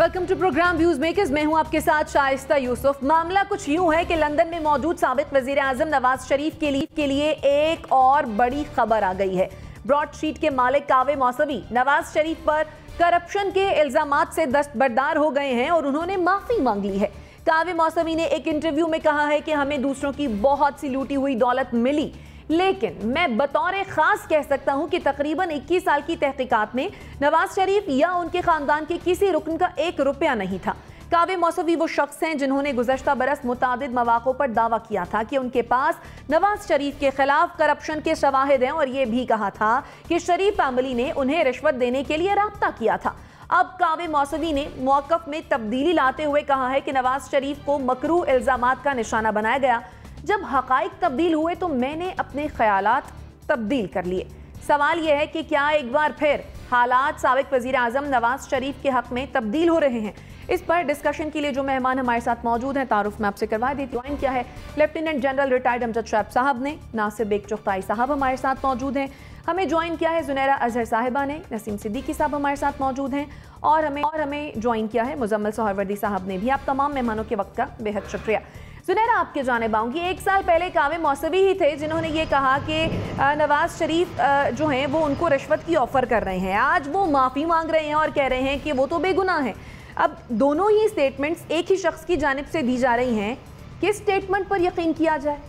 Welcome to program views makers. मैं हूं आपके साथ शाइस्ता यूसुफ। मामला कुछ यूं है कि लंदन में मौजूद साबिक वजीर आजम नवाज शरीफ के लिए एक और बड़ी खबर आ गई है। ब्रॉडशीट के मालिक कावे मौसवी नवाज शरीफ पर करप्शन के इल्जामात से दस्तबरदार हो गए हैं और उन्होंने माफी मांग ली है। कावे मौसवी ने एक इंटरव्यू में कहा है कि हमें दूसरों की बहुत सी लूटी हुई दौलत मिली, लेकिन मैं बतौर खास कह सकता हूं कि तकरीबन 21 साल की तहकीकात में नवाज शरीफ या उनके खानदान के किसी रुकन का 1 रुपया नहीं था। कावे मौसवी वो शख्स हैं जिन्होंने गुज़श्ता बरस मुतादिद मौक़ों पर दावा किया था कि उनके पास नवाज शरीफ के खिलाफ करप्शन के शवाहिद हैं और ये भी कहा था कि शरीफ फैमिली ने उन्हें रिश्वत देने के लिए राब्ता किया था। अब कावे मौसवी ने मौक़िफ़ में तब्दीली लाते हुए कहा है कि नवाज शरीफ को मकरू इल्ज़ामात का निशाना बनाया गया। जब हक़ाइक़ तब्दील हुए तो मैंने अपने ख़यालात तब्दील कर लिए। सवाल यह है कि क्या एक बार फिर हालात साबिक वज़ीर आज़म नवाज शरीफ के हक़ में तब्दील हो रहे हैं? इस पर डिस्कशन के लिए जो मेहमान हमारे साथ मौजूद हैं, तारुफ में आपसे करवा देती हूँ। ज्वाइन किया है लेफ्टिनेंट जनरल रिटायर्ड अमजद शैब साहब ने, नासिर बेग चुगताई साहब हमारे साथ मौजूद हैं। हमें ज्वाइन किया है जुनैरा अजहर साहिबा ने, नसीम सिद्दीकी साहब हमारे साथ मौजूद हैं और हमें ज्वाइन किया है मुजम्मिल सोहरवर्दी साहब ने भी। आप तमाम मेहमानों के वक्त का बेहद शुक्रिया। जुनैरा, आपके जानिब आऊँगी। 1 साल पहले कावे मौसवी ही थे जिन्होंने ये कहा कि नवाज शरीफ जो हैं वो उनको रिश्वत की ऑफ़र कर रहे हैं। आज वो माफ़ी मांग रहे हैं और कह रहे हैं कि वो तो बेगुनाह हैं। अब दोनों ही स्टेटमेंट्स एक ही शख्स की जानिब से दी जा रही हैं, किस स्टेटमेंट पर यकीन किया जाए?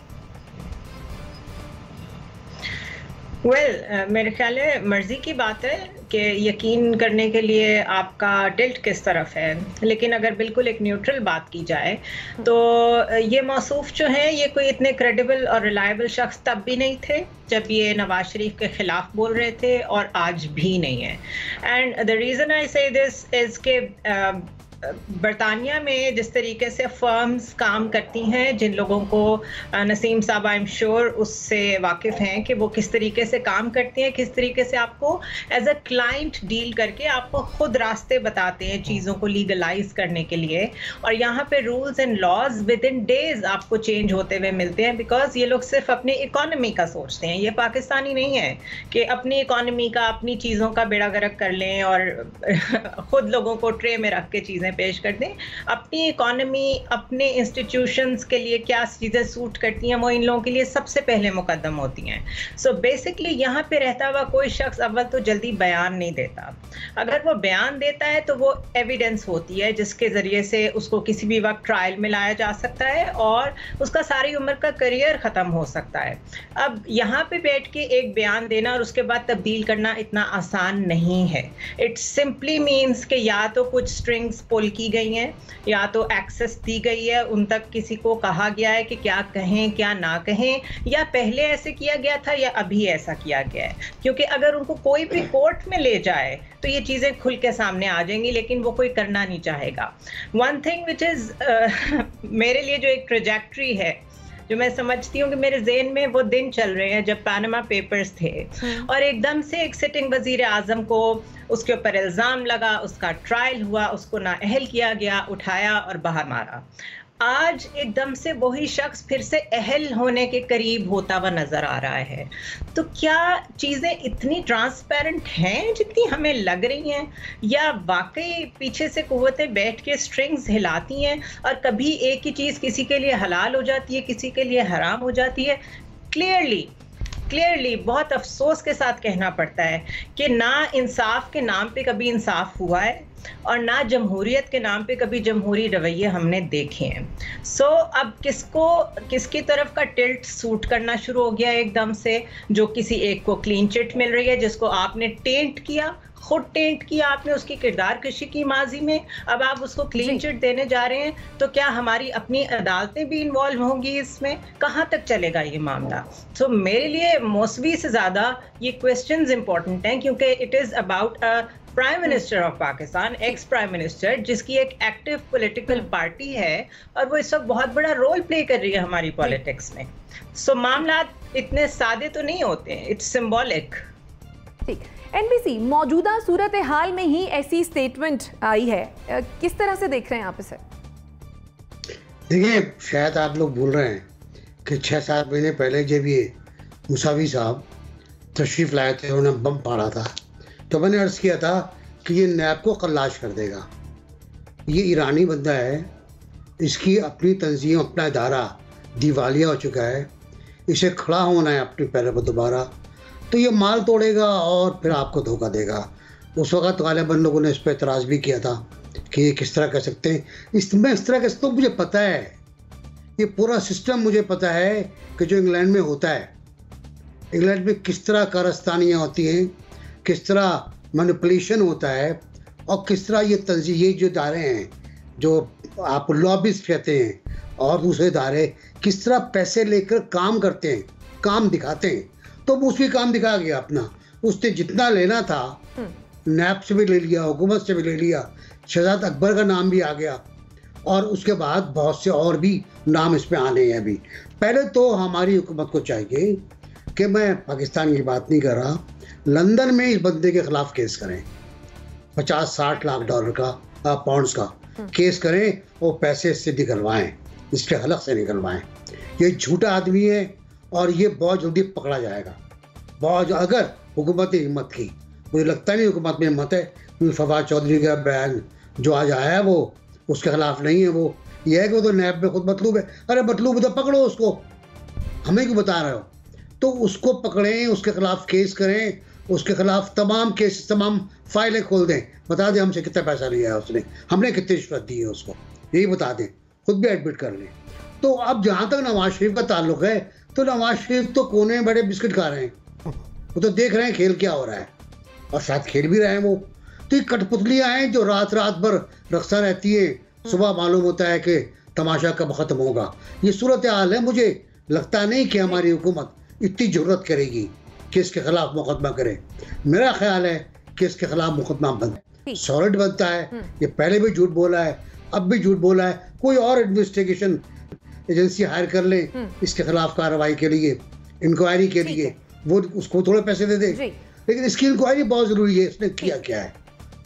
मेरे ख्याल है मर्जी की बात है कि यकीन करने के लिए आपका टिल्ट किस तरफ है, लेकिन अगर बिल्कुल एक न्यूट्रल बात की जाए तो ये मौसूफ जो हैं ये कोई इतने क्रेडिबल और रिलायबल शख्स तब भी नहीं थे जब ये नवाज शरीफ के ख़िलाफ़ बोल रहे थे और आज भी नहीं है। एंड द रीज़न आई से दिस इज़ के बरतानिया में जिस तरीके से फर्म्स काम करती हैं, जिन लोगों को नसीम साहब आई एम श्योर उससे वाकिफ़ हैं कि वो किस तरीके से काम करती हैं, किस तरीके से आपको एज अ क्लाइंट डील करके आपको खुद रास्ते बताते हैं चीज़ों को लीगलाइज करने के लिए। और यहाँ पे rules and laws within days आपको चेंज होते हुए मिलते हैं, बिकॉज ये लोग सिर्फ अपनी इकॉनमी का सोचते हैं। ये पाकिस्तानी नहीं है कि अपनी इकॉनमी का, अपनी चीज़ों का बेड़ा गर्क कर लें और ख़ुद लोगों को ट्रे में रख के चीज़ें पेश कर दें। अपनी इकॉनमी, अपने इंस्टीट्यूशंस के लिए क्या चीज़ें सूट करती हैं वो इन लोगों के लिए सबसे पहले मुकद्दम होती हैं। सो बेसिकली यहाँ पे रहता हुआ कोई शख्स अव्वल तो जल्दी बयान नहीं देता। अगर वो बयान देता है तो वो एविडेंस होती है जिसके ज़रिए से उसको किसी भी वक्त ट्रायल में लाया जा सकता है और उसका सारी उम्र का करियर ख़त्म हो सकता है। अब यहाँ पे बैठ के एक बयान देना और उसके बाद तब्दील करना इतना आसान नहीं है। इट सिंपली मीन्स कि या तो कुछ स्ट्रिंग्स पुल की गई हैं या तो एक्सेस दी गई है, उन तक किसी को कहा गया है कि क्या कहें क्या ना कहें, या पहले ऐसे किया गया था या अभी ऐसा किया गया है। क्योंकि अगर उनको कोई भी कोर्ट में ले जाए तो ये चीज़ें खुल के सामने आ जाएंगी, लेकिन वो कोई करना नहीं चाहेगा। वन थिंग विच इज़ मेरे लिए जो एक ट्रेजेक्ट्री है, जो मैं समझती हूँ कि मेरे ज़हन में वो दिन चल रहे हैं जब पैनामा पेपर्स थे और एकदम से एक सिटिंग वज़ीर आज़म को उसके ऊपर इल्ज़ाम लगा, उसका ट्रायल हुआ, उसको नाअहल किया गया, उठाया और बाहर मारा। आज एकदम से वही शख्स फिर से अहल होने के करीब होता हुआ नज़र आ रहा है। तो क्या चीज़ें इतनी ट्रांसपेरेंट हैं जितनी हमें लग रही हैं, या वाकई पीछे से कुव्वतें बैठ के स्ट्रिंग्स हिलाती हैं और कभी एक ही चीज़ किसी के लिए हलाल हो जाती है, किसी के लिए हराम हो जाती है? क्लियरली बहुत अफसोस के साथ कहना पड़ता है कि ना इंसाफ के नाम पे कभी इंसाफ हुआ है और ना जमहूरियत के नाम पे कभी जमहूरी रवैये हमने देखे हैं। सो अब किसकी तरफ का टिल्ट सूट करना शुरू हो गया एकदम से, जो किसी एक को क्लीन चिट मिल रही है जिसको आपने टेंट किया, खुद टेंट किया आपने, उसकी किरदार कशी की माजी में, अब आप उसको क्लीन चिट देने जा रहे हैं। तो क्या हमारी अपनी अदालतें भी इन्वॉल्व होंगी इसमें? कहाँ तक चलेगा ये मामला? तो मेरे लिए मौसवी से ज़्यादा ये क्वेश्चंस इंपॉर्टेंट हैं, क्योंकि it is about a prime minister of Pakistan, ex prime minister, जिसकी एक एक्टिव पॉलिटिकल पार्टी है और वो इस वक्त बहुत बड़ा रोल प्ले कर रही है हमारी पॉलिटिक्स में। सो मामला इतने सादे तो नहीं होते हैं, इट्स सिंबॉलिक। ठीक, एनबीसी मौजूदा सूरत हाल में ही ऐसी स्टेटमेंट आई है, किस तरह से देख रहे हैं आप इसे? देखिए, शायद आप लोग भूल रहे हैं कि 6-7 महीने पहले जब ये मुसावी साहब तशरीफ़ लाए थे, उन्होंने बम फाड़ा था, तो मैंने अर्ज़ किया था कि ये नैब को खल्लाश कर देगा। ये ईरानी बंदा है, इसकी अपनी तंजीम, अपना इदारा दिवालिया हो चुका है, इसे खड़ा होना है अपने पैरों पर दोबारा, तो ये माल तोड़ेगा और फिर आपको धोखा देगा। उस वक्त गालिबन लोगों ने इस पर एतराज़ भी किया था कि ये किस तरह कर सकते हैं। मैं इस तरह कर, तो मुझे पता है, ये पूरा सिस्टम मुझे पता है कि जो इंग्लैंड में होता है, इंग्लैंड में किस तरह कारस्तानियाँ होती हैं, किस तरह मैनिपुलेशन होता है, और किस तरह ये जो इदारे हैं जो आप लॉबिस्ट कहते हैं और दूसरे इदारे किस तरह पैसे लेकर काम करते हैं, काम दिखाते हैं। तो वो उसकी काम दिखा गया अपना, उसने जितना लेना था नैब से भी ले लिया, हुकूमत से भी ले लिया, शहजाद अकबर का नाम भी आ गया, और उसके बाद बहुत से और भी नाम इसमें आने हैं अभी। पहले तो हमारी हुकूमत को चाहिए कि, मैं पाकिस्तान की बात नहीं कर रहा, लंदन में इस बंदे के खिलाफ केस करें, 50-60 लाख डॉलर का पाउंड्स का केस करें और पैसे इससे निकलवाएं, इसके हलक से निकलवाएं। ये झूठा आदमी है और ये बहुत जल्दी पकड़ा जाएगा। बहुत अगर हुकूमत ने हिम्मत की, मुझे लगता नहीं हुकूमत में हिम्मत है। फवाद चौधरी का बयान जो आज आया है वो उसके खिलाफ नहीं है, वो ये है कि वो तो नैब में खुद मतलूब है। अरे मतलूब तो पकड़ो उसको, हमें क्यों बता रहे हो? तो उसको पकड़ें, उसके खिलाफ केस करें, उसके खिलाफ तमाम केस, तमाम फाइलें खोल दें, बता दें हमसे कितना पैसा लिया है उसने, हमने कितनी रिश्वत दी है उसको, यही बता दें, खुद भी एडमिट कर लें। तो अब जहाँ तक नवाज शरीफ का ताल्लुक है, तो नवाज शरीफ तो कोने में बड़े बिस्किट खा रहे हैं, वो तो देख रहे हैं खेल क्या हो रहा है, और शायद खेल भी रहे हैं वो। तो ये कठपुतलियाँ हैं जो रात रात भर रखता रहती है, सुबह मालूम होता है कि तमाशा कब ख़त्म होगा। ये सूरत हाल है। मुझे लगता नहीं कि हमारी हुकूमत इतनी ज़रूरत करेगी कि इसके खिलाफ मुकदमा करे। मेरा ख्याल है कि इसके खिलाफ मुकदमा बनता है, सॉलिड बनता है। ये पहले भी झूठ बोला है, अब भी झूठ बोला है। कोई और इन्वेस्टिगेशन एजेंसी हायर कर ले इसके खिलाफ कार्रवाई के लिए, इंक्वायरी के लिए, वो उसको थोड़े पैसे दे दे, लेकिन इसकी इंक्वायरी बहुत ज़रूरी है, इसने किया क्या है।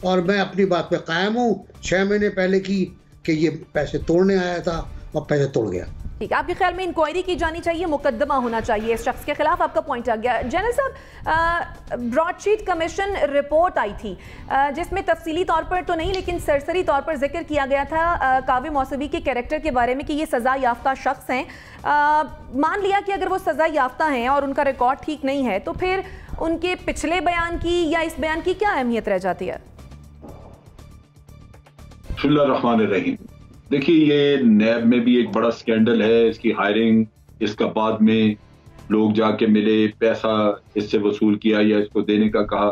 और मैं अपनी बात पे कायम हूँ, 6 महीने पहले की, कि ये पैसे तोड़ने आया था और पैसे तोड़ गया। ठीक, आपके ख्याल में इंक्वायरी की जानी चाहिए, मुकदमा होना चाहिए इस शख्स के खिलाफ, आपका पॉइंट आ गया। जनरल साहब, ब्रॉडशीट कमीशन रिपोर्ट आई थी जिसमें तफसीली तौर पर तो नहीं लेकिन सरसरी तौर पर जिक्र किया गया था कावे मौसवी के कैरेक्टर के बारे में कि ये सज़ा याफ्ता शख्स हैं। मान लिया कि अगर वो सज़ा याफ्ता हैं और उनका रिकॉर्ड ठीक नहीं है, तो फिर उनके पिछले बयान की या इस बयान की क्या अहमियत रह जाती है? बिस्मिल्लाहिर्रहमानिर्रहीम। देखिए, ये नैब में भी एक बड़ा स्कैंडल है, इसकी हायरिंग, इसका बाद में लोग जाके मिले, पैसा इससे वसूल किया या इसको देने का कहा,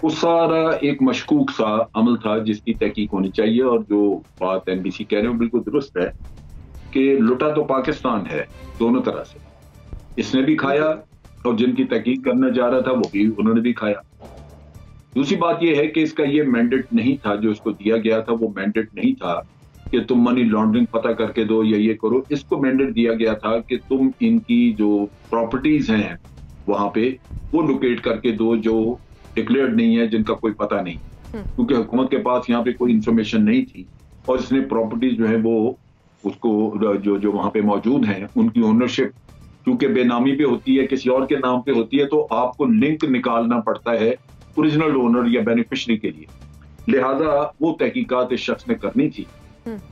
वो सारा एक मशकूक सा अमल था जिसकी तहकीक होनी चाहिए। और जो बात NBC कह रहे हो बिल्कुल दुरुस्त है कि लुटा तो पाकिस्तान है दोनों तरह से, इसने भी खाया और जिनकी तहकीक करने जा रहा था वो भी, उन्होंने भी खाया। दूसरी बात यह है कि इसका ये मैंडेट नहीं था, जो इसको दिया गया था वो मैंडेट नहीं था कि तुम मनी लॉन्ड्रिंग पता करके दो या ये करो। इसको मैंडेट दिया गया था कि तुम इनकी जो प्रॉपर्टीज हैं वहां पे वो लोकेट करके दो जो डिक्लेयर्ड नहीं है, जिनका कोई पता नहीं, क्योंकि हुकूमत के पास यहाँ पे कोई इंफॉर्मेशन नहीं थी। और इसने प्रॉपर्टीज जो है वो उसको जो वहां पे मौजूद हैं उनकी ओनरशिप क्योंकि बेनामी पे होती है, किसी और के नाम पे होती है, तो आपको लिंक निकालना पड़ता है ओरिजिनल ओनर या बेनिफिशरी के लिए। लिहाजा वो तहकीकात इस शख्स ने करनी थी,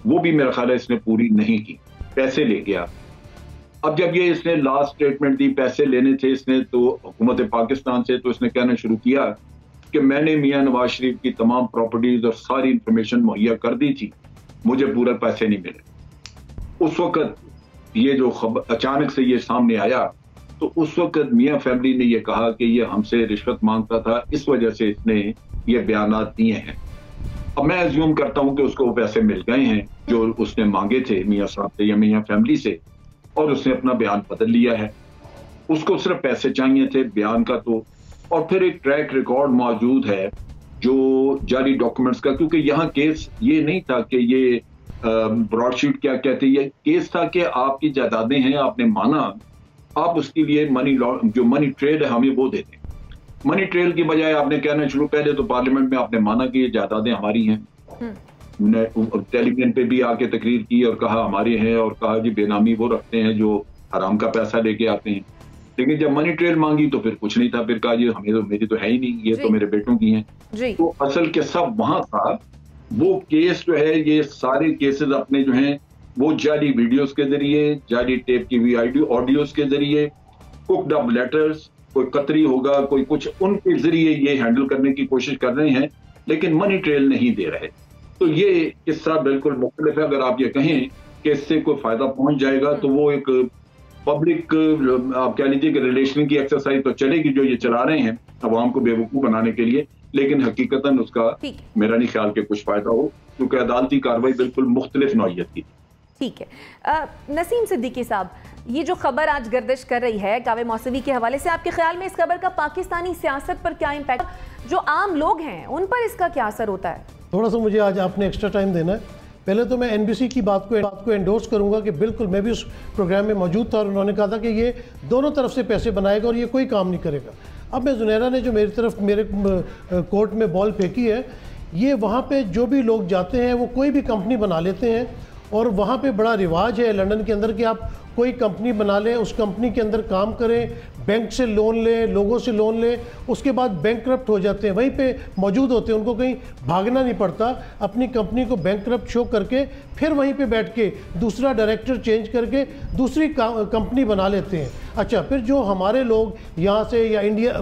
वो भी मेरा ख्याल है इसने पूरी नहीं की, पैसे ले गया। अब जब ये इसने लास्ट स्टेटमेंट दी, पैसे लेने थे इसने तो हुकूमत पाकिस्तान से, तो इसने कहना शुरू किया कि मैंने मियां नवाज शरीफ की तमाम प्रॉपर्टीज और सारी इंफॉर्मेशन मुहैया कर दी थी, मुझे पूरे पैसे नहीं मिले। उस वक्त ये जो खबर अचानक से ये सामने आया, तो उस वक्त मियां फैमिली ने ये कहा कि ये हमसे रिश्वत मांगता था, इस वजह से इसने ये बयानात दिए हैं। अब मैं अज्यूम करता हूं कि उसको पैसे मिल गए हैं जो उसने मांगे थे मियां साहब से या मियां फैमिली से, और उसने अपना बयान बदल लिया है। उसको सिर्फ पैसे चाहिए थे, बयान का तो। और फिर एक ट्रैक रिकॉर्ड मौजूद है जो जारी डॉक्यूमेंट्स का, क्योंकि यहाँ केस ये नहीं था कि ये ब्रॉडशीट क्या कहती है, केस था कि आपकी जायदादें हैं, आपने माना, आप उसके लिए जो मनी ट्रेल है हमें वो देते हैं। मनी ट्रेल की बजाय आपने कहना शुरू, पहले तो पार्लियामेंट में आपने माना कि ये जायदादें हमारी हैं, टेलीविजन पे भी आके तकरीर की और कहा हमारे हैं, और कहा जी बेनामी वो रखते हैं जो हराम का पैसा लेके आते हैं। लेकिन जब मनी ट्रेल मांगी तो फिर कुछ नहीं था, फिर कहा जी हमें तो, मेरी तो है ही नहीं, ये तो मेरे बेटों की हैं। तो असल के सब वहां था वो केस जो है, ये सारे केसेस अपने जो हैं वो जाली वीडियोस के जरिए, जाली टेप की हुई ऑडियोस के जरिए, कुक्ड अप लेटर्स, कोई कतरी होगा, कोई कुछ, उनके जरिए ये हैंडल करने की कोशिश कर रहे हैं, लेकिन मनी ट्रेल नहीं दे रहे। तो ये किस्सा बिल्कुल मुख्तलिफ है। अगर आप ये कहें कि इससे कोई फायदा पहुंच जाएगा तो वो एक पब्लिक, आप कह लीजिए कि रिलेशन की एक्सरसाइज तो चलेगी जो ये चला रहे हैं अवाम को बेवकूफ बनाने के लिए, लेकिन हकीकतन उसका मेरा नहीं ख्याल कि कुछ फायदा हो, क्योंकि अदालती कार्रवाई बिल्कुल मुख्तलिफ नौइयत की। ठीक है। नसीम सिद्दीकी साहब, ये जो खबर आज गर्दिश कर रही है कावे मौसवी के हवाले से, आपके ख्याल में इस खबर का पाकिस्तानी सियासत पर क्या इम्पैक्ट, जो आम लोग हैं उन पर इसका क्या असर होता है? थोड़ा सा मुझे आज आपने एक्स्ट्रा टाइम देना है। पहले तो मैं एनबीसी की बात को एंडोर्स करूंगा कि बिल्कुल मैं भी उस प्रोग्राम में मौजूद था और उन्होंने कहा था कि ये दोनों तरफ से पैसे बनाएगा और ये कोई काम नहीं करेगा। अब मैं जुनैरा ने जो मेरी तरफ मेरे कोर्ट में बॉल फेंकी है, ये वहाँ पे जो भी लोग जाते हैं वो कोई भी कंपनी बना लेते हैं और वहाँ पे बड़ा रिवाज है लंदन के अंदर कि आप कोई कंपनी बना लें, उस कंपनी के अंदर काम करें, बैंक से लोन लें, लोगों से लोन लें, उसके बाद बैंकक्रप्ट हो जाते हैं, वहीं पे मौजूद होते हैं, उनको कहीं भागना नहीं पड़ता, अपनी कंपनी को बैंकक्रप्ट शो करके फिर वहीं पे बैठ के दूसरा डायरेक्टर चेंज करके दूसरी कंपनी बना लेते हैं। अच्छा, फिर जो हमारे लोग यहाँ से या इंडिया,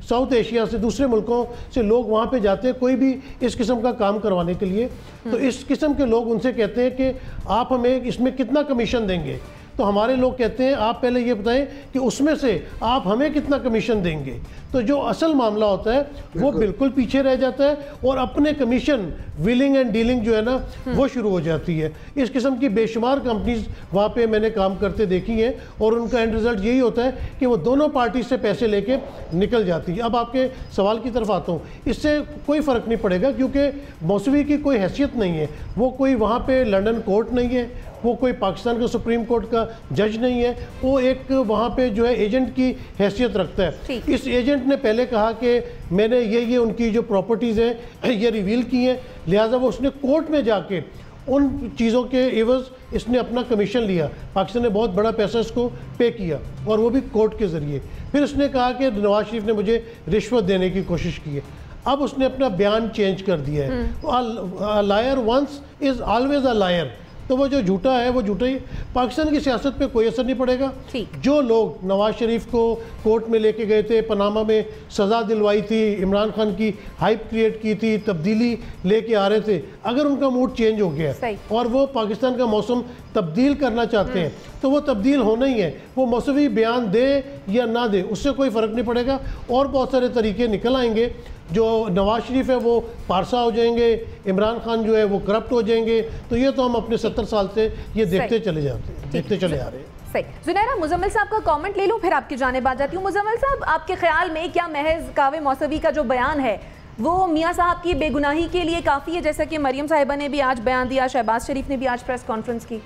साउथ एशिया से, दूसरे मुल्कों से लोग वहाँ पे जाते हैं कोई भी इस किस्म का काम करवाने के लिए, तो इस किस्म के लोग उनसे कहते हैं कि आप हमें इसमें कितना कमीशन देंगे, तो हमारे लोग कहते हैं आप पहले ये बताएं कि उसमें से आप हमें कितना कमीशन देंगे। तो जो असल मामला होता है वो बिल्कुल पीछे रह जाता है और अपने कमीशन विलिंग एंड डीलिंग जो है ना वो शुरू हो जाती है। इस किस्म की बेशुमार कंपनीज वहाँ पे मैंने काम करते देखी हैं और उनका एंड रिजल्ट यही होता है कि वो दोनों पार्टी से पैसे लेके निकल जाती है। अब आपके सवाल की तरफ आता हूँ, इससे कोई फ़र्क नहीं पड़ेगा क्योंकि मौसवी की कोई हैसियत नहीं है, वो कोई वहाँ पे लंदन कोर्ट नहीं है, वो कोई पाकिस्तान का सुप्रीम कोर्ट का जज नहीं है, वो एक वहाँ पे जो है एजेंट की हैसियत रखता है। इस एजेंट ने पहले कहा कि मैंने ये उनकी जो प्रॉपर्टीज़ हैं ये रिवील की हैं, लिहाजा वो उसने कोर्ट में जाके उन चीज़ों के एवज़ इसने अपना कमीशन लिया। पाकिस्तान ने बहुत बड़ा पैसा इसको पे किया और वो भी कोर्ट के ज़रिए। फिर उसने कहा कि नवाज शरीफ ने मुझे रिश्वत देने की कोशिश की है। अब उसने अपना बयान चेंज कर दिया है, liar once is always a liar. तो वो जो झूठा है वो झूठा ही। पाकिस्तान की सियासत पे कोई असर नहीं पड़ेगा। जो लोग नवाज शरीफ को कोर्ट में लेके गए थे, पनामा में सज़ा दिलवाई थी, इमरान खान की हाइप क्रिएट की थी, तब्दीली लेके आ रहे थे, अगर उनका मूड चेंज हो गया और वो पाकिस्तान का मौसम तब्दील करना चाहते हैं तो वो तब्दील होना ही है। वो मौसवी बयान दे या ना दे उससे कोई फ़र्क नहीं पड़ेगा। और बहुत सारे तरीके निकल आएंगे। जो नवाज शरीफ है वो पारसा हो जाएंगे, इमरान खान जो है वो करप्ट हो जाएंगे। तो ये तो हम अपने 70 साल से ये देखते चले जाते हैं, देखते चले आ रहे हैं। सही। जुनैरा, मुजम्मिल साहब का कमेंट ले लूँ फिर आपकी जानिब आ जाती हूँ। मुजम्मिल साहब, आपके ख्याल में क्या महज कावे मौसवी का जो बयान है वो मियाँ साहब की बेगुनाही के लिए काफ़ी है, जैसा कि मरियम साहिबा ने भी आज बयान दिया, शहबाज शरीफ ने भी आज प्रेस कॉन्फ्रेंस की?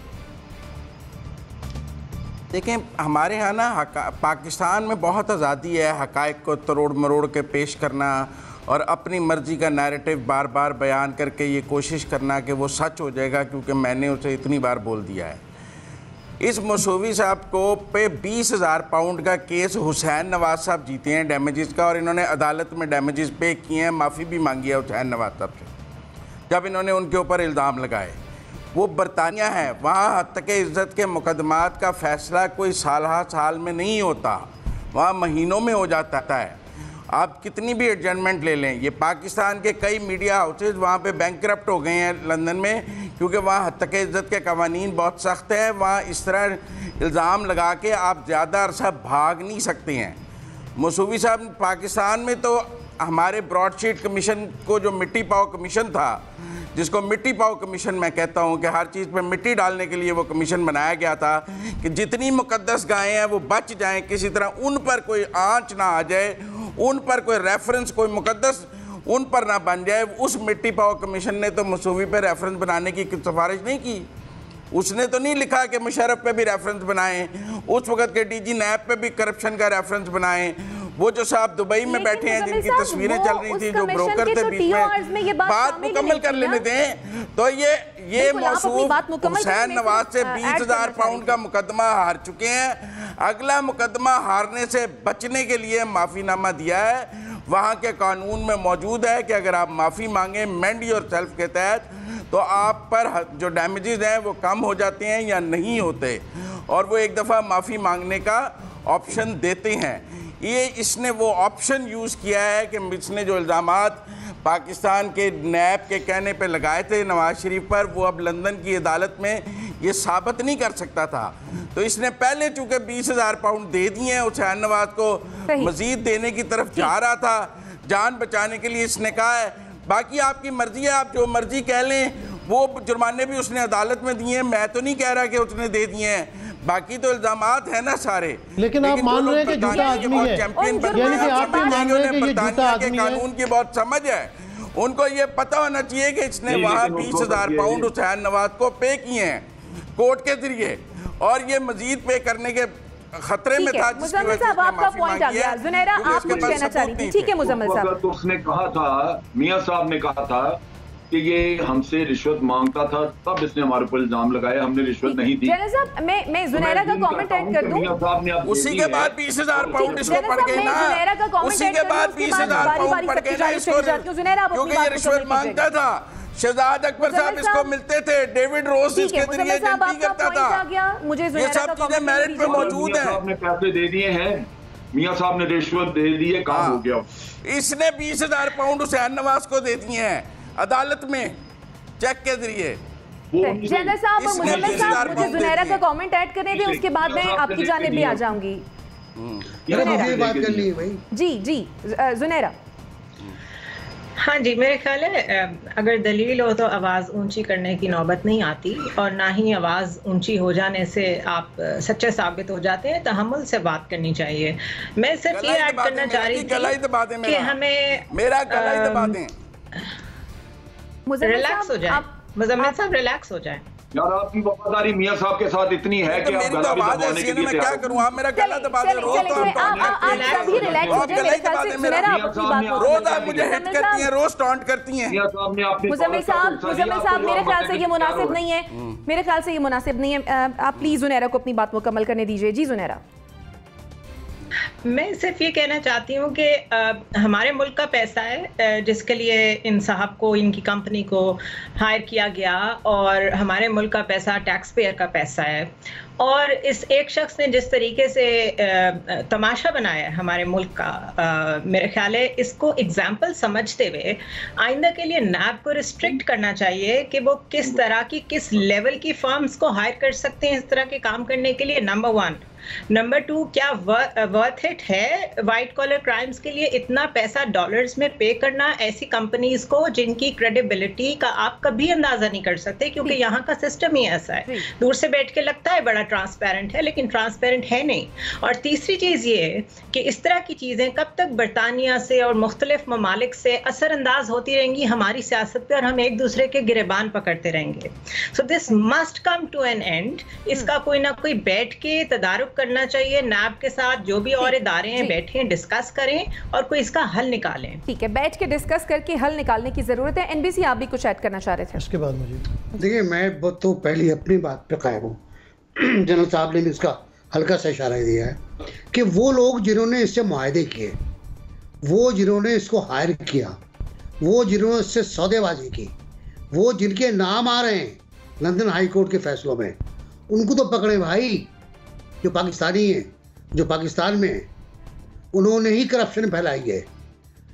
देखें, हमारे यहाँ ना पाकिस्तान में बहुत आज़ादी है हक़ाइक़ को तरोड़ मरोड़ के पेश करना और अपनी मर्ज़ी का नैरेटिव बार बार बयान करके ये कोशिश करना कि वो सच हो जाएगा क्योंकि मैंने उसे इतनी बार बोल दिया है। इस मौसूवी साहब को पे 20,000 पाउंड का केस हुसैन नवाज साहब जीते हैं डैमेजेस का, और इन्होंने अदालत में डैमेजेस पे किए हैं, माफ़ी भी मांगी है हुसैन नवाज साहब से जब इन्होंने उनके ऊपर इल्ज़ाम लगाए। वो बरतानिया है, वहाँ हद तक इज़्ज़त के मुकदमात का फ़ैसला कोई साल में नहीं होता, वहाँ महीनों में हो जाता है। आप कितनी भी एडजमेंट ले लें, ये पाकिस्तान के कई मीडिया हाउसेज वहाँ पे बैंकक्रप्ट हो गए हैं लंदन में क्योंकि वहाँ हद तक इज़्ज़त के कवानीन बहुत सख्त हैं। वहाँ इस तरह इल्ज़ाम लगा के आप ज़्यादा अरसा भाग नहीं सकते हैं। मौसूवी साहब, पाकिस्तान में तो हमारे ब्रॉडशीट कमीशन को जो मिट्टी पाओ कमीशन था, जिसको मिट्टी पाओ कमीशन मैं कहता हूँ कि हर चीज़ पे मिट्टी डालने के लिए वो कमीशन बनाया गया था कि जितनी मुकद्दस गायें हैं वो बच जाएं, किसी तरह उन पर कोई आंच ना आ जाए, उन पर कोई रेफरेंस, कोई मुकद्दस उन पर ना बन जाए। उस मिट्टी पाओ कमीशन ने तो मसूवी पे रेफरेंस बनाने की सिफारिश नहीं की। उसने तो नहीं लिखा कि मुशर्रफ पे भी रेफरेंस बनाएं, उस वक्त के डीजी नैब पे भी करप्शन का रेफरेंस बनाएं। वो जो साहब दुबई में बैठे हैं जिनकी तस्वीरें चल रही थी, जो ब्रोकर थे, बीच में बात मुकम्मल कर लेने दें। तो ये मौसूफ हुसैन नवाज से 20,000 पाउंड का मुकदमा हार चुके हैं। अगला मुकदमा हारने से बचने के लिए माफ़ीनामा दिया है वहाँ के कानून में मौजूद है कि अगर आप माफ़ी मांगें मेंड योरसेल्फ के तहत तो आप पर जो डैमेजेस हैं वो कम हो जाते हैं या नहीं होते, और वो एक दफ़ा माफ़ी मांगने का ऑप्शन देते हैं। ये इसने वो ऑप्शन यूज़ किया है कि इसने जो इल्ज़ामात पाकिस्तान के नैब के कहने पे लगाए थे नवाज शरीफ पर, वो अब लंदन की अदालत में ये साबित नहीं कर सकता था। तो इसने पहले चूँकि 20,000 पाउंड दे दिए हैं, हुसैन नवाज को मज़ीद देने की तरफ जा रहा था, जान बचाने के लिए इसने कहा है बाकी आपकी मर्जी है, आप जो मर्जी कह लें। वो जुर्माने भी उसने अदालत में दिए हैं, मैं तो नहीं कह रहा कि उसने दे दिए हैं, बाकी तो इल्जामात है ना सारे। लेकिन आप मान रहे हैं कि झूठा आदमी है, यानी कि आप भी मान रहे हैं कि ये झूठा आदमी है। कानून की बहुत समझ है, उनको ये पता होना चाहिए कि इसने वहाँ 20,000 पाउंड हुसैन नवाज को पे किए हैं कोर्ट के जरिए, और ये मजीद पे करने के खतरे में था। मुजम्मिल साहब आपका पॉइंट आ गया। जुनैरा आप कुछ कहना चाह रही थी? ठीक है मुजम्मिल साहब। तो उसने कहा था, मियां साहब ने कहा था कि ये हमसे रिश्वत मांगता था, तब इसने हमारे ऊपर इल्जाम लगाया, हमने रिश्वत नहीं दी। जनरल साहब मैं जुनैरा का कमेंट ऐड कर दूं। उसी के बाद 20,000 पाउंड इसको पड़ गए ना, उसी के बाद 20,000 पाउंड पड़ गए ना इसको, क्योंकि ये रिश्वत मांगता था। शहजाद अकबर साहब इसको मिलते थे, डेविड रोज इसके जरिए एजेंटी करता था। मुझे ये सब चीजें मेरिट पे मौजूद हैं। आपने पैसे दे दिए हैं, मियां साहब ने रिश्वत दे दी है, काम हो गया। इसने 20,000 पाउंड हुसैन नवाज को दे दिए हैं अदालत में चेक के जरिए। जनरल साहब और मुजम्मिल साहब मुझे जुनैरा का कमेंट ऐड करने दें, उसके बाद मैं आपकी जानिब भी आ जाऊंगी। बात करनी है भाई। जी जुनैरा। हाँ जी, मेरे ख्याल है अगर दलील हो तो आवाज़ ऊंची करने की नौबत नहीं आती, और ना ही आवाज़ ऊंची हो जाने से आप सच्चे साबित हो जाते हैं। तहम्मुल से बात करनी चाहिए। मैं सिर्फ ये ऐड करना चाह रही थी कि हमें मेरा गला दबा दें, रिलैक्स हो जाए। मुजम्मिल साहब रिलैक्स हो जाए। यार आपकी वफादारी मियां साहब के साथ इतनी है कि आप गला भी दबाने के लिए क्या करूं? आप मेरा गला दबा दे, रोज आप सभी रिलैक्स हो जाए। मेरे ख्याल से जुनैरा आप अपनी बात को रोज आप मुझे हिट करती हैं, रोज टॉन्ट करती हैं। मुजम्मिल साहब मेरे ख्याल से ये मुनासिब नहीं है, मेरे ख्याल से ये मुनासिब नहीं है। आप प्लीज जुनैरा को अपनी बात मुकम्मल करने दीजिए। जी जुनैरा। मैं सिर्फ ये कहना चाहती हूँ कि हमारे मुल्क का पैसा है जिसके लिए इन साहब को, इनकी कंपनी को हायर किया गया, और हमारे मुल्क का पैसा टैक्स पेयर का पैसा है। और इस एक शख्स ने जिस तरीके से तमाशा बनाया है हमारे मुल्क का, मेरे ख्याल है इसको एग्जाम्पल समझते हुए आइंदा के लिए नैब को रिस्ट्रिक्ट करना चाहिए कि वो किस तरह की, किस लेवल की फर्म्स को हायर कर सकते हैं इस तरह के काम करने के लिए, नंबर 1। नंबर 2, क्या वर्थ इट है वाइट कॉलर क्राइम्स के लिए इतना पैसा डॉलर्स में पे करना ऐसी कंपनीज को जिनकी क्रेडिबिलिटी का आप कभी अंदाजा नहीं कर सकते, क्योंकि यहाँ का सिस्टम ही ऐसा है। दूर से बैठ के लगता है बड़ा ट्रांसपेरेंट है, लेकिन ट्रांसपेरेंट है नहीं। और तीसरी चीज़ ये कि इस तरह की चीज़ें कब तक बरतानिया से और मुख्तलिफ ममालिक से असरअंदाज होती रहेंगी हमारी सियासत पे, और हम एक दूसरे के गिरेबान पकड़ते रहेंगे। So this must come to an end. इसका कोई ना कोई बैठ के तदारुक करना चाहिए नैब के साथ, जो भी और इदारे हैं बैठें, डिस्कस करें और कोई इसका हल निकालें। ठीक है, बैठ के डिस्कस करके हल निकालने की जरूरत है। एनबीसी आप भी कुछ ऐड करना चाह रहे थे? इसके बाद मुझे देखिए, मैं तो पहले अपनी बात पे कायम हूँ। जनरल साहब ने भी इसका हल्का सा इशारा दिया है कि वो लोग जिन्होंने इससे मुआहदे किए, वो जिन्होंने इसको हायर किया, वो जिन्होंने इससे सौदेबाजी की, वो जिनके नाम आ रहे हैं लंदन हाई कोर्ट के फैसलों में, उनको तो पकड़े भाई। जो पाकिस्तानी हैं, जो पाकिस्तान में हैं, उन्होंने ही करप्शन फैलाई है।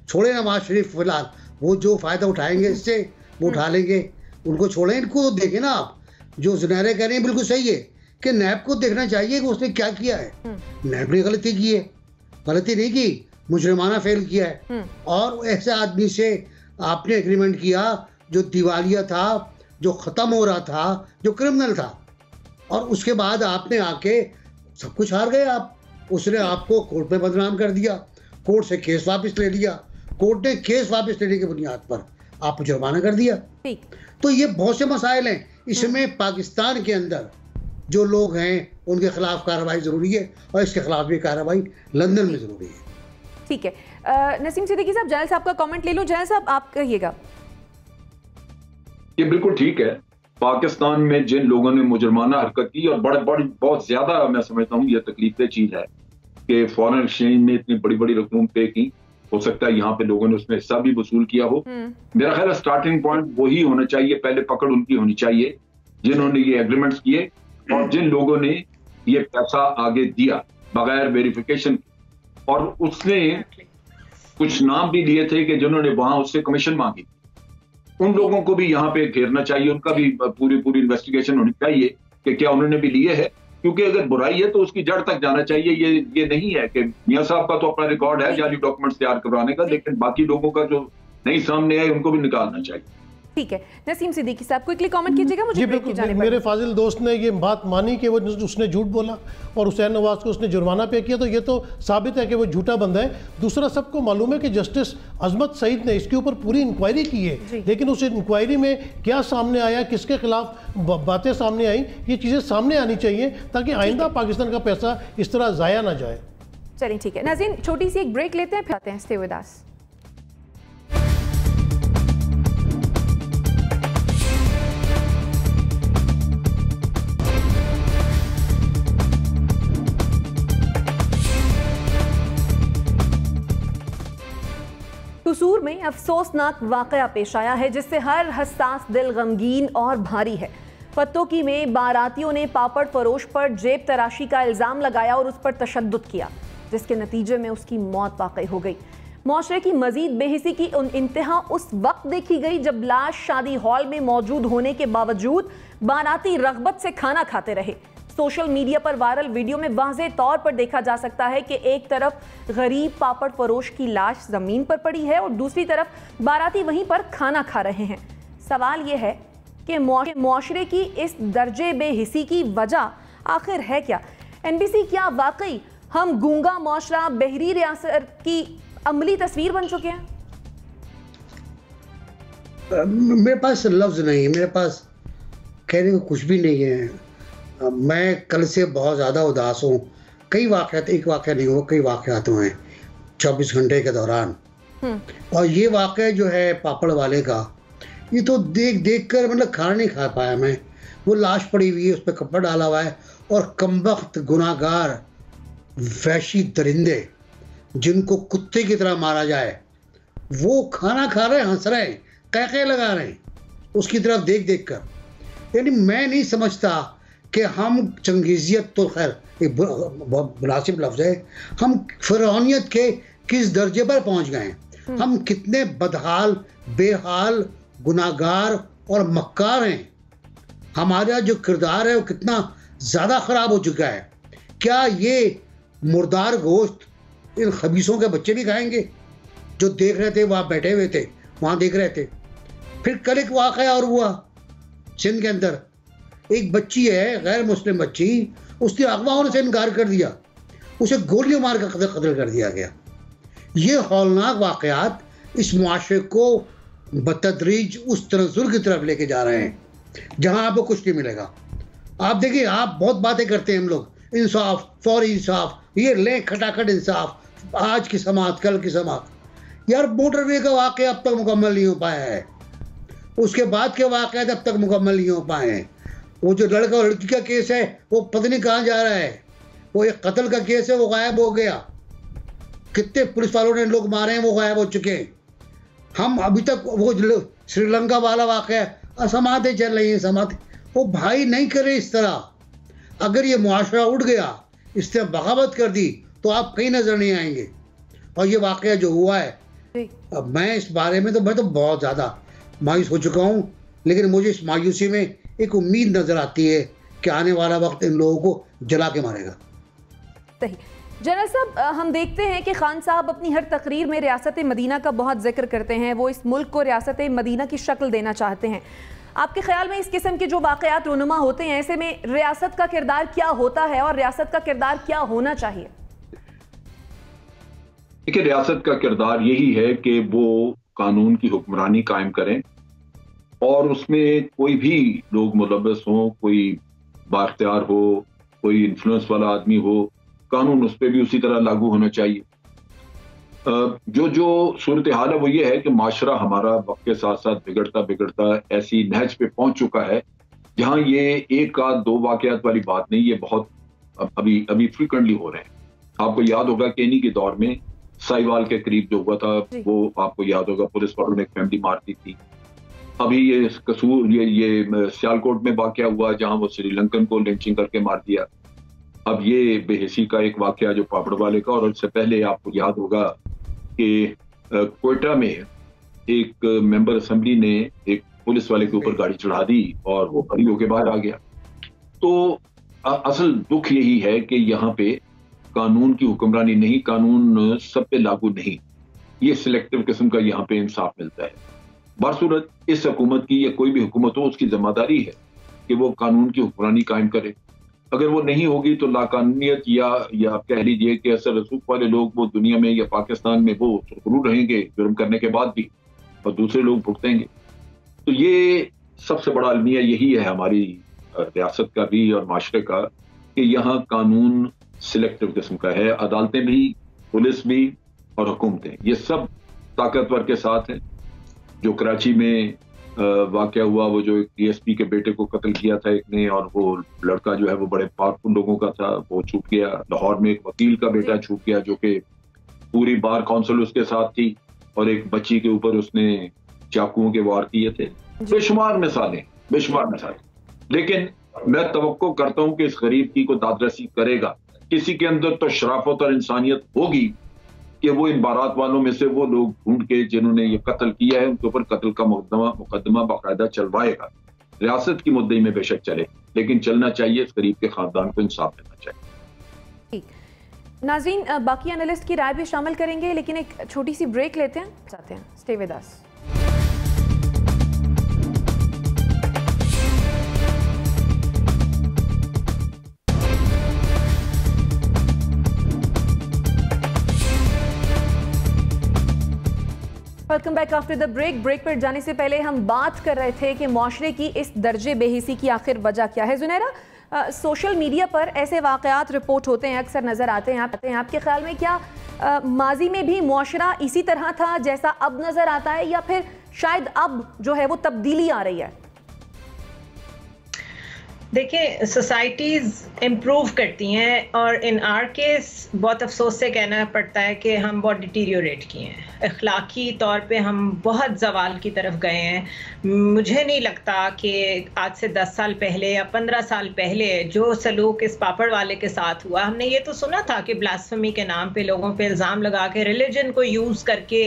छोड़े नवाज शरीफ, फिलहाल वो जो फ़ायदा उठाएंगे इससे वो उठा लेंगे, उनको छोड़ें। इनको देखें ना आप, जो जुनैरा कह रहे हैं बिल्कुल सही है कि नैब को देखना चाहिए कि उसने क्या किया है। नैब ने गलती की है, गलती नहीं की, मुजरिमाना फेल किया है। और ऐसे आदमी से आपने एग्रीमेंट किया जो दिवालिया था, जो ख़त्म हो रहा था, जो क्रिमिनल था, और उसके बाद आपने आके सब कुछ हार गए आप। उसने आपको कोर्ट में बदनाम कर दिया, कोर्ट से केस वापस ले लिया, कोर्ट ने केस वापस लेने की बुनियाद पर आपको जुर्माना कर दिया। तो ये बहुत से मसाइल हैं। इसमें पाकिस्तान के अंदर जो लोग हैं उनके खिलाफ कार्रवाई ज़रूरी है, और इसके खिलाफ भी कार्रवाई लंदन में ज़रूरी है। ठीक है, नसीम सिद्दीकी साहब, जयल साहब का कमेंट ले लूं। जयल साहब आप कहिएगा। ये बिल्कुल ठीक है। पाकिस्तान में जिन लोगों ने मुजरमाना हरकत की, और बहुत ज्यादा मैं समझता हूँ ये तकलीफ चीज है कि फॉरेन एक्सचेंज में इतनी बड़ी बड़ी रकम पे की, हो सकता है यहाँ पे लोगों ने उसमें हिस्सा भी वसूल किया हो। मेरा ख्याल है स्टार्टिंग पॉइंट वही होना चाहिए, पहले पकड़ उनकी होनी चाहिए जिन्होंने ये एग्रीमेंट्स किए और जिन लोगों ने ये पैसा आगे दिया बगैर वेरिफिकेशन। और उसने कुछ नाम भी लिए थे कि जिन्होंने वहां उससे कमीशन मांगी, उन लोगों को भी यहाँ पे घेरना चाहिए, उनका भी पूरी इन्वेस्टिगेशन होनी चाहिए कि क्या उन्होंने भी लिए है, क्योंकि अगर बुराई है तो उसकी जड़ तक जाना चाहिए। ये नहीं है कि मियां साहब का तो अपना रिकॉर्ड है जाली डॉक्यूमेंट्स तैयार करवाने का, लेकिन बाकी लोगों का जो नहीं सामने आए उनको भी निकालना चाहिए। ठीक है, नसीम सिद्दीकी साहब क्विकली कमेंट कीजिएगा। मुझे बिल्कुल, मेरे फाजिल दोस्त ने ये बात मानी कि वो उसने झूठ बोला और हुसैन नवाज को उसने जुर्माना पे किया, तो ये तो साबित है कि वो झूठा बंदा है। दूसरा, सबको मालूम है कि जस्टिस अजमत सईद ने इसके ऊपर पूरी इंक्वायरी की है, लेकिन उस इंक्वायरी में क्या सामने आया, किसके खिलाफ बातें सामने आई, ये चीज़ें सामने आनी चाहिए ताकि आइंदा पाकिस्तान का पैसा इस तरह ज़ाया ना जाए। चलिए ठीक है नाज़रीन, छोटी सी एक ब्रेक लेते हैं, फिर आते हैं। स्टे विद अस। कसूर में अफसोसनाक वाकया पेश आया है जिससे हर हसास दिल गमगीन और भारी है। फत्तोकी में बारातियों ने पापड़ फरोश पर जेब तराशी का इल्ज़ाम लगाया और उस पर तशद्दुद किया, जिसके नतीजे में उसकी मौत वाक़ई हो गई। मुआशरे की मजीद बेहिसी की इंतहा उस वक्त देखी गई जब लाश शादी हॉल में मौजूद होने के बावजूद बाराती रग़बत से खाना खाते रहे। सोशल मीडिया पर वायरल वीडियो में वाज़े तौर पर देखा जा सकता है कि एक तरफ गरीब पापड़ फरोश की लाश ज़मीन पर पड़ी है और दूसरी तरफ बाराती वहीं पर खाना खा रहे हैं। सवाल यह है कि मुआशरे की इस दर्जे बेहिसी की वजह आखिर है क्या? NBC, क्या वाकई हम गूंगा मुआशरा बहरी रियासत की अमली तस्वीर बन चुके हैं? मेरे पास लफ्ज़ नहीं है, मेरे पास कहने को कुछ भी नहीं है। मैं कल से बहुत ज़्यादा उदास हूँ। कई वाक़यात, एक वाक़या नहीं हुआ, कई वाक़यात हुए हैं 24 घंटे के दौरान। और ये वाक़या जो है पापड़ वाले का, ये तो देख कर मतलब खाना नहीं खा पाया मैं। वो लाश पड़ी हुई है, उस पर कपड़ा डाला हुआ है और कमबख्त गुनाहगार वहशी दरिंदे जिनको कुत्ते की तरह मारा जाए, वो खाना खा रहे हैं, हंस रहे हैं, कैके लगा रहे हैं उसकी तरफ देख कर। यानी मैं नहीं समझता कि हम चंगेजियत, तो खैर एक बहुत मुनासिब लफ्ज़ है, हम फ़िरौनियत के किस दर्जे पर पहुंच गए हैं। हम कितने बदहाल, बेहाल, गुनाहगार और मक्कार हैं। हमारा जो किरदार है वो कितना ज़्यादा ख़राब हो चुका है। क्या ये मुर्दार गोश्त इन खबीसों के बच्चे भी खाएंगे जो देख रहे थे, वहाँ बैठे हुए थे, वहाँ देख रहे थे? फिर कल एक वाक़या और हुआ सिंध के अंदर, एक बच्ची है, गैर मुस्लिम बच्ची, उसने अगवा होने से इनकार कर दिया, उसे गोलियां मार कर कत्ल कर दिया गया। ये हौलनाक वाक़यात इस मुआशरे को बतदरीज उस तनज़्ज़ुर की तरफ लेके जा रहे हैं जहां आपको कुछ नहीं मिलेगा। आप देखिए, आप बहुत बातें करते हैं, हम लोग इंसाफ, फौरी इंसाफ, ये लें खटाखट इंसाफ, आज की समात कल की समात। यार मोटरवे का वाक़या अब तक मुकम्मल नहीं हो पाया है, उसके बाद के वाक़यात अब तक मुकम्मल नहीं हो पाए हैं। वो जो लड़का और लड़की का केस है वो पता नहीं कहाँ जा रहा है। वो एक कत्ल का केस है, वो गायब हो गया। कितने पुलिस वालों ने लोग मारे हैं, वो गायब हो चुके हैं। हम अभी तक वो श्रीलंका वाला वाक़या, असमातें चल रही हैं, समातें। वो भाई नहीं करे इस तरह। अगर ये मुआशरा उठ गया, इसने बगावत कर दी, तो आप कहीं नज़र नहीं आएंगे। और ये वाक़या जो हुआ है, अब मैं इस बारे में मैं तो बहुत ज़्यादा मायूस हो चुका हूँ, लेकिन मुझे इस मायूसी में एक उम्मीद नजर आती है कि आने वाला वक्त इन लोगों को जला के मारेगा। सही। जनरल साहब, हम देखते हैं कि खान साहब अपनी हर तकरीर में रियासत मदीना का बहुत जिक्र करते हैं। वो इस मुल्क को रियासत मदीना की शक्ल देना चाहते हैं। आपके ख्याल में इस किस्म के जो वाक़यात रुनुमा होते हैं, ऐसे में रियासत का किरदार क्या होता है और रियासत का किरदार क्या होना चाहिए? देखिए, रियासत का किरदार यही है कि वो कानून की हुक्मरानी कायम करें और उसमें कोई भी लोग मुलव्वस हों, कोई बाख्तियार हो, कोई इन्फ्लुएंस वाला आदमी हो, कानून उस पर भी उसी तरह लागू होना चाहिए। जो सूरत हाल है वो ये है कि माशरा हमारा वक्त के साथ साथ बिगड़ता बिगड़ता ऐसी नहज पे पहुंच चुका है जहां ये एक आध दो वाकयात वाली बात नहीं, ये बहुत अभी फ्रीक्वेंटली हो रहे हैं। आपको याद होगा कि इन्हीं के दौर में साहिवाल के करीब जो हुआ था, वो आपको याद होगा, पुलिस वालों ने एक फैमिली मार दी थी। अभी ये कसूर ये सियालकोट में वाकया हुआ जहां वो श्रीलंकन को लिंचिंग करके मार दिया। अब ये बेहिसी का एक वाकया जो पापड़ वाले का, और उससे पहले आपको याद होगा कि कोयटा में एक मेंबर असेंबली ने एक पुलिस वाले के ऊपर गाड़ी चढ़ा दी और वो बरी होके बाहर आ गया। तो असल दुख यही है कि यहाँ पे कानून की हुक्मरानी नहीं, कानून सब पे लागू नहीं, ये सिलेक्टिव किस्म का यहाँ पे इंसाफ मिलता है। बासूरत इस हुकूमत की या कोई भी हुकूमत हो, उसकी जिम्मेदारी है कि वो कानून की हुक्मरानी कायम करे। अगर वो नहीं होगी तो लाकानूनियत या आप कह लीजिए कि असर रसूख वाले लोग वो दुनिया में या पाकिस्तान में वो सुरखरू रहेंगे जुर्म करने के बाद भी, और दूसरे लोग भुगतेंगे। तो ये सबसे बड़ा अलमिया यही है हमारी रियासत का भी और माशरे का, कि यहाँ कानून सिलेक्टिव किस्म का है। अदालतें भी, पुलिस भी और हुकूमतें, ये सब ताकतवर के साथ हैं। जो कराची में वाकया हुआ, वो जो एक डीएसपी के बेटे को कत्ल किया था एक ने, और वो लड़का जो है वो बड़े पावरफुल लोगों का था, वो छूट गया। लाहौर में एक वकील का बेटा छूट गया जो कि पूरी बार काउंसिल उसके साथ थी, और एक बच्ची के ऊपर उसने चाकुओं के वार किए थे। बेशुमार मिसालें, बेशुमार मिसालें। लेकिन मैं तवक्को करता हूं कि इस गरीब की को दादरसी करेगा। किसी के अंदर तो शराफत और इंसानियत होगी कि वो इन बारात वालों में से वो लोग ढूंढ के जिन्होंने ये कत्ल किया है उनके ऊपर कत्ल का मुकदमा बाकायदा चलवाएगा। रियासत की मुद्दे में बेशक चले, लेकिन चलना चाहिए, इस गरीब के खानदान को इंसाफ मिलना चाहिए। नाज़रीन, बाकी एनालिस्ट की राय भी शामिल करेंगे, लेकिन एक छोटी सी ब्रेक लेते हैं, चाहते हैं। Stay with us. Welcome back after the break. Break पर जाने से पहले हम बात कर रहे थे कि माशरे की इस दर्जे बेहिसी की आखिर वजह क्या है। जुनैरा, सोशल मीडिया पर ऐसे वाक़यात रिपोर्ट होते हैं, अक्सर नज़र आते हैं। आपके ख्याल में क्या माजी में भी मुआशरा इसी तरह था जैसा अब नज़र आता है, या फिर शायद अब जो है वो तब्दीली आ रही है? देखिए, सोसाइटीज़ इम्प्रूव करती हैं, और इन आर केस बहुत अफसोस से कहना पड़ता है कि हम बहुत डिटीरियोरेट किए हैं। अखलाकी तौर पे हम बहुत ज़वाल की तरफ गए हैं। मुझे नहीं लगता कि आज से 10 साल पहले या 15 साल पहले जो सलूक इस पापड़ वाले के साथ हुआ, हमने ये तो सुना था कि ब्लास्फेमी के नाम पे लोगों पे इल्ज़ाम लगा के रिलीजन को यूज़ करके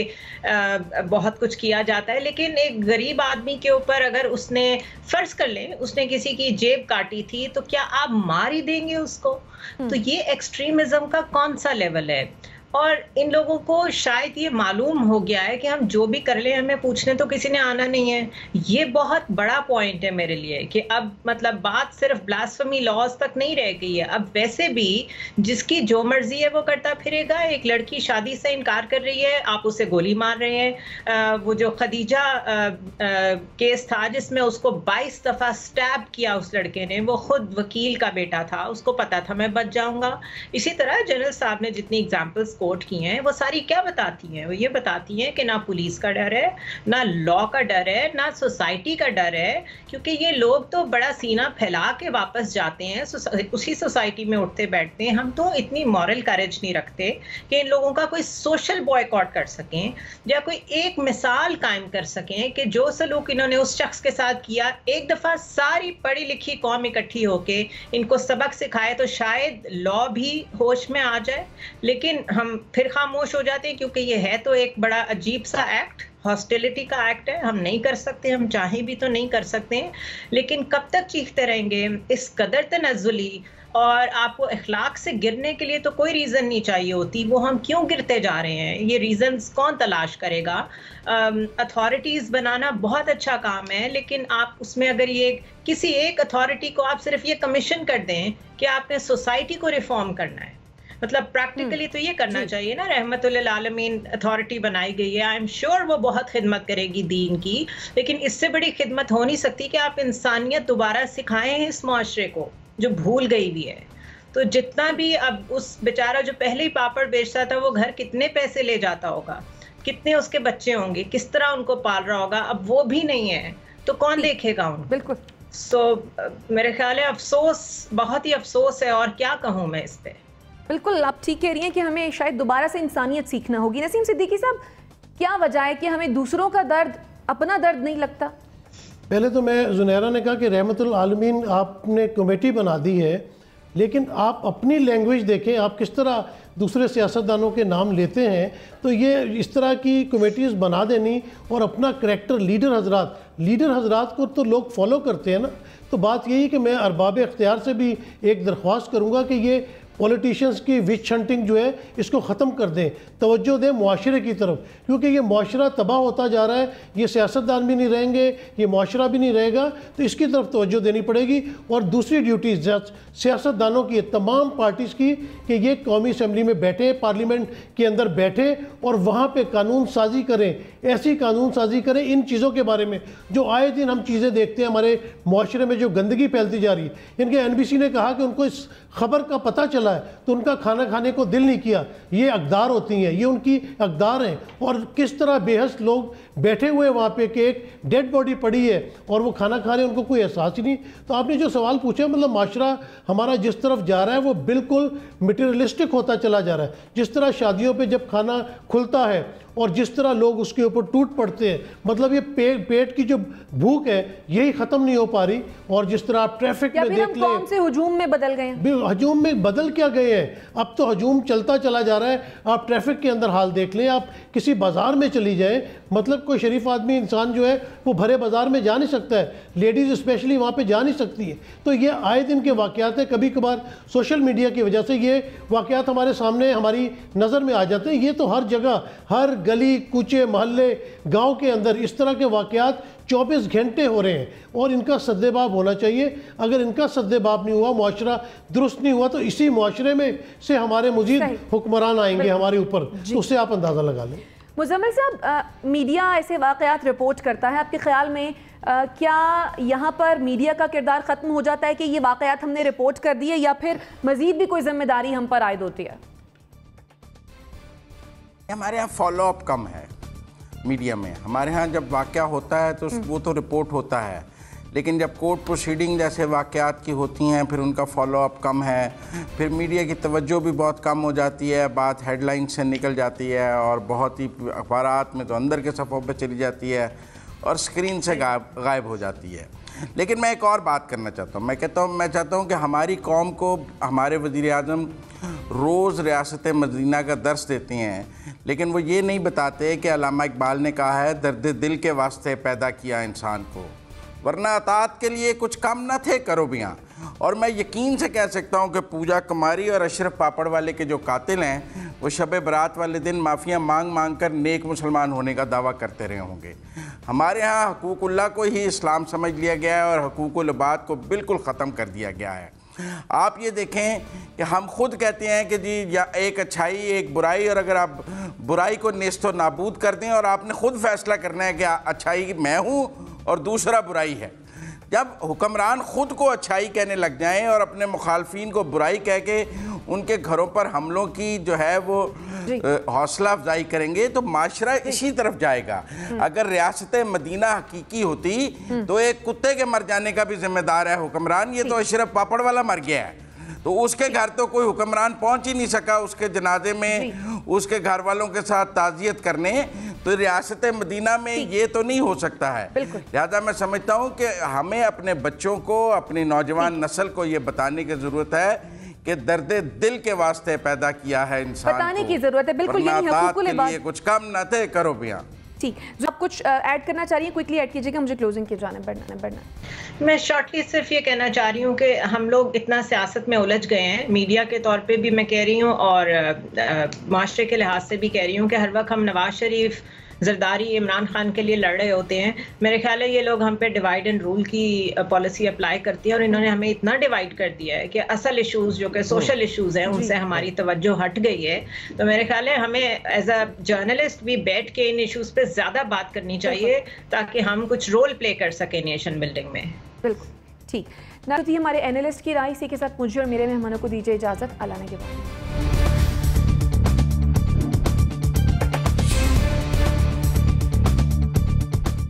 बहुत कुछ किया जाता है। लेकिन एक गरीब आदमी के ऊपर अगर उसने, फ़र्ज़ कर लें उसने किसी की जेब काटी थी, तो क्या आप मार ही देंगे उसको? तो ये एक्सट्रीमिज्म का कौन सा लेवल है? और इन लोगों को शायद ये मालूम हो गया है कि हम जो भी कर ले हमें पूछने तो किसी ने आना नहीं है। ये बहुत बड़ा पॉइंट है मेरे लिए कि अब मतलब बात सिर्फ ब्लास्फेमी लॉज तक नहीं रह गई है। अब वैसे भी जिसकी जो मर्जी है वो करता फिरेगा। एक लड़की शादी से इनकार कर रही है, आप उसे गोली मार रहे हैं। वो जो खदीजा केस था जिसमें उसको 22 दफ़ा स्टैब किया उस लड़के ने, वो खुद वकील का बेटा था, उसको पता था मैं बच जाऊंगा। इसी तरह जनरल साहब ने जितनी एग्जाम्पल्स कोर्ट की हैं वो सारी क्या बताती हैं? वो ये बताती हैं कि ना पुलिस का डर है, ना लॉ का डर है, ना सोसाइटी का डर है, क्योंकि ये लोग तो बड़ा सीना फैला के वापस जाते हैं, उसी सोसाइटी में उठते बैठते हैं। हम तो इतनी मॉरल करेज नहीं रखते कि इन लोगों का कोई सोशल बॉयकॉट कर सकें या कोई एक मिसाल कायम कर सकें कि जो सलूक इन्होंने उस शख्स के साथ किया, एक दफ़ा सारी पढ़ी लिखी कौम इकट्ठी होके इनको सबक सिखाए तो शायद लॉ भी होश में आ जाए। लेकिन हम फिर खामोश हो जाते हैं क्योंकि ये है तो एक बड़ा अजीब सा एक्ट, हॉस्टिलिटी का एक्ट है। हम नहीं कर सकते, हम चाहें भी तो नहीं कर सकते। लेकिन कब तक चीखते रहेंगे? इस कदर तनज़्ज़ुली और आपको अखलाक से गिरने के लिए तो कोई रीज़न नहीं चाहिए होती, वो हम क्यों गिरते जा रहे हैं? ये रीज़न्स कौन तलाश करेगा? अथॉरिटीज़ बनाना बहुत अच्छा काम है, लेकिन आप उसमें अगर ये किसी एक अथॉरिटी को आप सिर्फ ये कमीशन कर दें कि आपने सोसाइटी को रिफॉर्म करना है, मतलब प्रैक्टिकली तो ये करना चाहिए ना। रहमतुल आलमीन अथॉरिटी बनाई गई है, आई एम श्योर वो बहुत खिदमत करेगी दीन की, लेकिन इससे बड़ी खिदमत हो नहीं सकती कि आप इंसानियत दोबारा सिखाएं इस माशरे को जो भूल गई भी है। तो जितना भी अब उस बेचारा जो पहले ही पापड़ बेचता था वो घर कितने पैसे ले जाता होगा, कितने उसके बच्चे होंगे, किस तरह उनको पाल रहा होगा, अब वो भी नहीं है तो कौन देखेगा उनको? बिल्कुल। सो मेरे ख्याल है अफसोस, बहुत ही अफसोस है, और क्या कहूँ मैं इस पे। बिल्कुल, आप ठीक कह रही हैं कि हमें शायद दोबारा से इंसानियत सीखना होगी। नसीम सिद्दीकी साहब, क्या वजह है कि हमें दूसरों का दर्द, अपना दर्द नहीं लगता? पहले तो मैं जुनैरा ने कहा कि रहमतुल आलमीन आपने कमेटी बना दी है, लेकिन आप अपनी लैंग्वेज देखें, आप किस तरह दूसरे सियासतदानों के नाम लेते हैं। तो ये इस तरह की कमेटीज़ बना देनी और अपना करैक्टर लीडर हजरात को तो लोग फॉलो करते हैं ना। तो बात यही कि मैं अरबाब इख्तियार से भी एक दरख्वास्त करूँगा कि ये पॉलिटिशियंस की विच हंटिंग जो है इसको ख़त्म कर दें, तवज्जो दें मुआशरे की तरफ, क्योंकि ये मुआशरा तबाह होता जा रहा है। ये सियासतदान भी नहीं रहेंगे, ये मुआशरा भी नहीं रहेगा, तो इसकी तरफ तवज्जो देनी पड़ेगी। और दूसरी ड्यूटीज़ सियासतदानों की, तमाम पार्टीज़ की, कि ये कौमी असम्बली में बैठे, पार्लियामेंट के अंदर बैठे और वहाँ पर कानून साजी करें, ऐसी कानून साजी करें इन चीज़ों के बारे में जो आए दिन हम चीज़ें देखते हैं हमारे मुआशरे में, जो गंदगी फैलती जा रही है। इनके NBC ने कहा कि उनको इस खबर का पता चला है तो उनका खाना खाने को दिल नहीं किया। ये अकदार होती हैं, ये उनकी अकदार हैं। और किस तरह बेहस लोग बैठे हुए वहाँ पे कि एक डेड बॉडी पड़ी है और वो खाना खा रहे हैं, उनको कोई एहसास ही नहीं। तो आपने जो सवाल पूछा, मतलब माशरा हमारा जिस तरफ जा रहा है वो बिल्कुल मटीरियलिस्टिक होता चला जा रहा है। जिस तरह शादियों पे जब खाना खुलता है और जिस तरह लोग उसके ऊपर टूट पड़ते हैं, मतलब ये पेट की जो भूख है यही ख़त्म नहीं हो पा रही। और जिस तरह आप ट्रैफिक में देख लें, कौन से हुजूम में बदल गए हैं? हजूम में बदल क्या गए हैं? अब तो हजूम चलता चला जा रहा है। आप ट्रैफिक के अंदर हाल देख लें, आप किसी बाज़ार में चली जाएं, मतलब कोई शरीफ आदमी इंसान जो है वो भरे बाज़ार में जा नहीं सकता है, लेडीज़ स्पेशली वहाँ पे जा नहीं सकती है। तो ये आए दिन के वाक़यात हैं। कभी कभार सोशल मीडिया की वजह से ये वाक़यात हमारे सामने, हमारी नज़र में आ जाते हैं। ये तो हर जगह, हर गली कूचे मोहल्ले गाँव के अंदर इस तरह के वाक़यात 24 घंटे हो रहे हैं और इनका सद्देबाब होना चाहिए। अगर इनका सद्देबाब नहीं हुआ, मुआशरा दुरुस्त नहीं हुआ, तो इसी मुआशरे में से हमारे मजीद हुक्मरान आएंगे हमारे ऊपर, तो उससे आप अंदाज़ा लगा लें। मुज़म्मिल साहब, मीडिया ऐसे वाक़यात रिपोर्ट करता है, आपके ख्याल में क्या यहाँ पर मीडिया का किरदार ख़त्म हो जाता है कि ये वाक़यात हमने रिपोर्ट कर दिए, या फिर मज़ीद भी कोई जिम्मेदारी हम पर आयद होती है? हमारे यहाँ फॉलो अप कम है मीडिया में। हमारे यहाँ जब वाक़या होता है तो वो तो रिपोर्ट होता है, लेकिन जब कोर्ट प्रोसीडिंग जैसे वाक़यात की होती हैं फिर उनका फॉलो अप कम है, फिर मीडिया की तवज्जो भी बहुत कम हो जाती है, बात हेडलाइन से निकल जाती है और बहुत ही अखबारात में तो अंदर के सफ़ों पे चली जाती है और स्क्रीन से गायब हो जाती है। लेकिन मैं एक और बात करना चाहता हूँ। मैं चाहता हूँ कि हमारी कौम को हमारे वज़ीर-ए-आज़म रोज़ रियासत मदीना का दर्स देती हैं, लेकिन वो ये नहीं बताते कि अल्लामा इकबाल ने कहा है, दर्द दिल के वास्ते पैदा किया इंसान को, वरना अतात के लिए कुछ काम न थे करो बियाँ। और मैं यकीन से कह सकता हूँ कि पूजा कुमारी और अशरफ पापड़ वाले के जो कातिल हैं वो शब बरात वाले दिन माफ़िया मांग मांग कर नेक मुसलमान होने का दावा करते रहे होंगे। हमारे यहाँ हकूकुल्लाह को ही इस्लाम समझ लिया गया है और हकूकुल इबाद को बिल्कुल ख़त्म कर दिया गया है। आप ये देखें कि हम खुद कहते हैं कि जी या एक अच्छाई एक बुराई, और अगर आप बुराई को नेस्तो नाबूद कर दें और आपने खुद फैसला करना है कि अच्छाई मैं हूँ और दूसरा बुराई है। जब हुक्मरान ख़ुद को अच्छाई कहने लग जाएं और अपने मुखालफिन को बुराई कह के उनके घरों पर हमलों की जो है वो हौसला अफजाई करेंगे तो माशरा इसी तरफ जाएगा। अगर रियासत मदीना हकीकी होती तो एक कुत्ते के मर जाने का भी जिम्मेदार है हुक्मरान। ये तो अशरफ पापड़ वाला मर गया है तो उसके घर तो कोई हुक्मरान पहुंच ही नहीं सका उसके जनाजे में उसके घर वालों के साथ ताज़ियत करने। तो रियासत मदीना में ये तो नहीं हो सकता है। लिहाजा मैं समझता हूँ कि हमें अपने बच्चों को, अपनी नौजवान नस्ल को ये बताने की ज़रूरत है कि दर्द दिल के वास्ते पैदा किया है इंसान को, बताने की ज़रूरत है। बिल्कुल, के लिए कुछ कम न थे करो बिया। ठीक, जो आप कुछ ऐड करना चाह रही हैं क्विकली ऐड कीजिएगा, मुझे क्लोजिंग की जाने बढ़ना। मैं शॉर्टली सिर्फ ये कहना चाह रही हूँ कि हम लोग इतना सियासत में उलझ गए हैं, मीडिया के तौर पे भी मैं कह रही हूँ और माशरे के लिहाज से भी कह रही हूँ कि हर वक्त हम नवाज शरीफ, जरदारी, इमरान खान के लिए लड़ रहे होते हैं। मेरे ख्याल है ये लोग हम पे डिवाइड एंड रूल की पॉलिसी अप्लाई करती है और इन्होंने हमें इतना डिवाइड कर दिया है कि असल इश्यूज जो कि सोशल इश्यूज हैं उनसे हमारी तवज्जो हट गई है। तो मेरे ख्याल है हमें एज अ जर्नलिस्ट भी बैठ के इन इश्यूज पे ज़्यादा बात करनी चाहिए ताकि हम कुछ रोल प्ले कर सकें नेशन बिल्डिंग में। बिल्कुल ठीक। ना तो हमारे एनालिस्ट की राय, इसी के साथ मुझे और मेरे मेहमानों को दीजिए इजाज़त। अल्लाह ने के बाद।